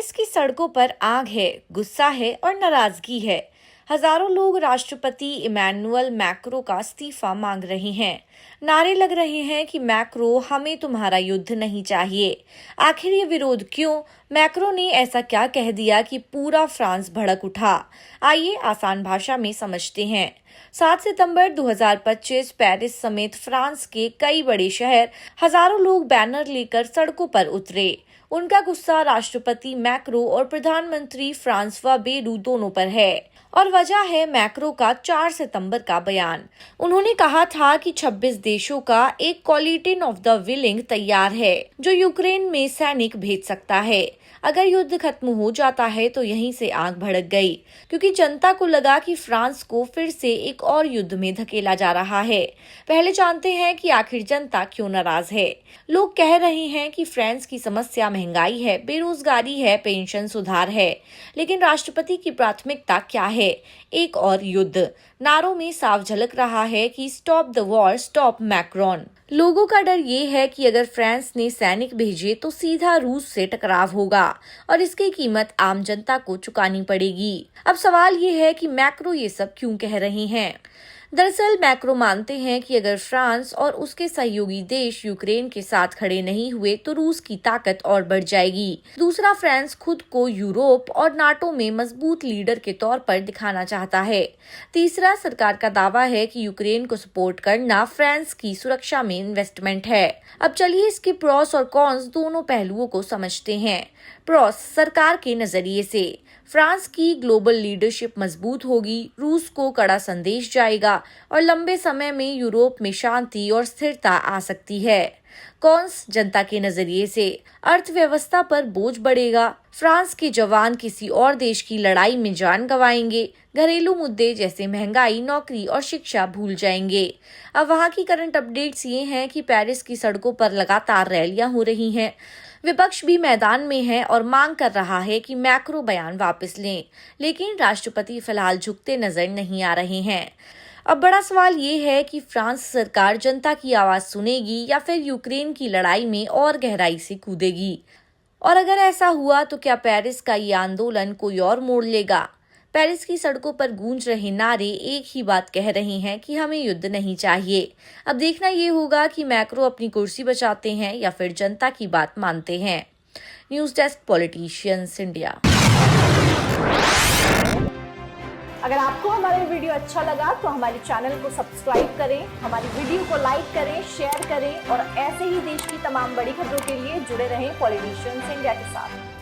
Paris की सड़कों पर आग है, गुस्सा है और नाराजगी है। हजारों लोग राष्ट्रपति इमैनुअल मैक्रों का इस्तीफा मांग रहे हैं। नारे लग रहे हैं कि मैक्रो, हमें तुम्हारा युद्ध नहीं चाहिए। आखिर ये विरोध क्यों? मैक्रो ने ऐसा क्या कह दिया कि पूरा फ्रांस भड़क उठा? आइए आसान भाषा में समझते हैं। 7 सितंबर 2025 पेरिस समेत फ्रांस के कई बड़े शहर, हजारों लोग बैनर लेकर सड़कों पर उतरे। उनका गुस्सा राष्ट्रपति मैक्रो और प्रधानमंत्री फ्रांसवा बेरू दोनों पर है। और वजह है मैक्रो का 4 सितंबर का बयान। उन्होंने कहा था कि 26 देशों का एक कॉलिशन ऑफ द विलिंग तैयार है जो यूक्रेन में सैनिक भेज सकता है। अगर युद्ध खत्म हो जाता है तो यहीं से आग भड़क गई, क्योंकि जनता को लगा कि फ्रांस को फिर से एक और युद्ध में धकेला जा रहा है। पहले जानते हैं कि आखिर जनता क्यों नाराज है। लोग कह रहे हैं कि फ्रांस की समस्या महंगाई है, बेरोजगारी है, पेंशन सुधार है। लेकिन राष्ट्रपति की प्राथमिकता क्या है? एक और युद्ध। नारों में साफ झलक रहा है कि stop the war, stop Macron. लोगों का डर ये है कि अगर फ्रांस ने सैनिक भेजे तो सीधा रूस से टकराव होगा और इसकी कीमत आम जनता को चुकानी पड़ेगी। अब सवाल ये है कि मैक्रो ये सब क्यों कह रहे हैं? दरअसल मैक्रो मानते हैं कि अगर फ्रांस और उसके सहयोगी देश यूक्रेन के साथ खड़े नहीं हुए तो रूस की ताकत और बढ़ जाएगी। दूसरा, फ्रांस खुद को यूरोप और नाटो में मजबूत लीडर के तौर पर दिखाना चाहता है। तीसरा, सरकार का दावा है कि यूक्रेन को सपोर्ट करना फ्रांस की सुरक्षा में इन्वेस्टमेंट है। अब चलिए इसके प्रॉस और कॉन्स दोनों पहलुओं को समझते हैं। प्रॉस, सरकार के नजरिए से फ्रांस की ग्लोबल लीडरशिप मजबूत होगी, रूस को कड़ा संदेश जाएगा और लंबे समय में यूरोप में शांति और स्थिरता आ सकती है। कॉन्स, जनता के नजरिए से अर्थव्यवस्था पर बोझ बढ़ेगा, फ्रांस के जवान किसी और देश की लड़ाई में जान गंवाएंगे, घरेलू मुद्दे जैसे महंगाई, नौकरी और शिक्षा भूल जाएंगे। अब वहां की करंट अपडेट्स ये हैं कि पेरिस की सड़कों पर लगातार रैलियां हो रही हैं। विपक्ष भी मैदान में है और मांग कर रहा है कि मैक्रो बयान वापस लें, लेकिन राष्ट्रपति फिलहाल झुकते नजर नहीं आ रहे हैं। अब बड़ा सवाल ये है कि फ्रांस सरकार जनता की आवाज सुनेगी या फिर यूक्रेन की लड़ाई में और गहराई से कूदेगी। और अगर ऐसा हुआ तो क्या पेरिस का ये आंदोलन कोई और मोड़ लेगा? पेरिस की सड़कों पर गूंज रहे नारे एक ही बात कह रहे हैं कि हमें युद्ध नहीं चाहिए। अब देखना ये होगा कि मैक्रो अपनी कुर्सी बचाते हैं या फिर जनता की बात मानते हैं। News desk, politicians India. अगर आपको हमारा वीडियो अच्छा लगा तो हमारे चैनल को सब्सक्राइब करें, हमारी वीडियो को लाइक करें, शेयर करें और ऐसे ही देश की तमाम बड़ी खबरों के लिए जुड़े रहें पॉलिटिशियंस इंडिया के साथ।